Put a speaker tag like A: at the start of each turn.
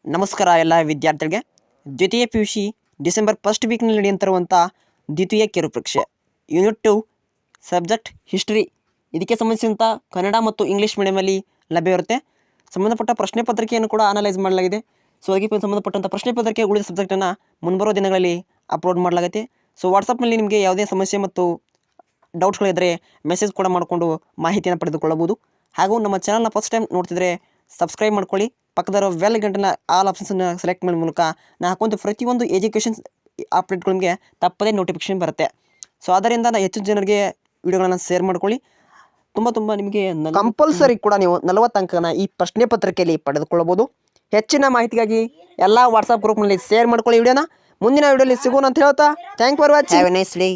A: ನಮಸ್ಕಾರ ಎಲ್ಲ ವಿದ್ಯಾರ್ಥಿಗಳಿಗೆ. ದ್ವಿತೀಯ PUC ಡಿಸೆಂಬರ್ ಫಸ್ಟ್ ವೀಕ್ನಲ್ಲಿ ನಡೆಯುತ್ತಿರುವಂಥ ದ್ವಿತೀಯ ಕಿರು ಪರೀಕ್ಷೆ ಯೂನಿಟ್ 2 ಸಬ್ಜೆಕ್ಟ್ ಹಿಸ್ಟ್ರಿ. ಇದಕ್ಕೆ ಸಂಬಂಧಿಸಿದಂಥ ಕನ್ನಡ ಮತ್ತು ಇಂಗ್ಲೀಷ್ ಮೀಡಿಯಮಲ್ಲಿ ಲಭ್ಯವಿರುತ್ತೆ. ಸಂಬಂಧಪಟ್ಟ ಪ್ರಶ್ನೆ ಪತ್ರಿಕೆಯನ್ನು ಕೂಡ ಅನಲೈಸ್ ಮಾಡಲಾಗಿದೆ. ಸೊ ಅದಕ್ಕೆ ಸಂಬಂಧಪಟ್ಟಂಥ ಪ್ರಶ್ನೆ ಪತ್ರಿಕೆ ಉಳಿದ ಸಬ್ಜೆಕ್ಟನ್ನು ಮುಂಬರುವ ದಿನಗಳಲ್ಲಿ ಅಪ್ಲೋಡ್ ಮಾಡಲಾಗುತ್ತೆ. ಸೊ ವಾಟ್ಸಪ್ನಲ್ಲಿ ನಿಮಗೆ ಯಾವುದೇ ಸಮಸ್ಯೆ ಮತ್ತು ಡೌಟ್ಸ್ಗಳಿದ್ದರೆ ಮೆಸೇಜ್ ಕೂಡ ಮಾಡಿಕೊಂಡು ಮಾಹಿತಿಯನ್ನು ಪಡೆದುಕೊಳ್ಳಬಹುದು. ಹಾಗೂ ನಮ್ಮ ಚಾನಲ್ನ ಫಸ್ಟ್ ಟೈಮ್ ನೋಡ್ತಿದ್ರೆ ಸಬ್ಸ್ಕ್ರೈಬ್ ಮಾಡ್ಕೊಳ್ಳಿ. ಪಕ್ಕದಲ್ಲಿರೋ ಬೆಲ್ ಗಂಟೆನ ಆಲ್ ಆಪ್ಷನ್ಸನ್ನು ಸೆಲೆಕ್ಟ್ ಮಾಡೋ ಮೂಲಕ ನಾನು ಹಾಕುವಂಥ ಪ್ರತಿಯೊಂದು ಎಜುಕೇಷನ್ ಅಪ್ಡೇಟ್ಗಳು ನಿಮಗೆ ತಪ್ಪದೇ ನೋಟಿಫಿಕೇಶನ್ ಬರುತ್ತೆ. ಸೊ ಅದರಿಂದ ಹೆಚ್ಚು ಜನರಿಗೆ ವಿಡಿಯೋಗಳನ್ನು ಶೇರ್ ಮಾಡ್ಕೊಳ್ಳಿ. ತುಂಬ ನಿಮಗೆ ಕಂಪಲ್ಸರಿ ಕೂಡ ನೀವು 40 ಅಂಕನ ಈ ಪ್ರಶ್ನೆ ಪತ್ರಿಕೆಯಲ್ಲಿ ಪಡೆದುಕೊಳ್ಳಬಹುದು. ಹೆಚ್ಚಿನ ಮಾಹಿತಿಗಾಗಿ ಎಲ್ಲ ವಾಟ್ಸಪ್ ಗ್ರೂಪ್ನಲ್ಲಿ ಶೇರ್ ಮಾಡ್ಕೊಳ್ಳಿ ವಿಡಿಯೋನ. ಮುಂದಿನ ವಿಡಿಯೋಲಿ ಸಿಗೋಣ ಅಂತ ಹೇಳ್ತಾ thank for watching. Have A nice day.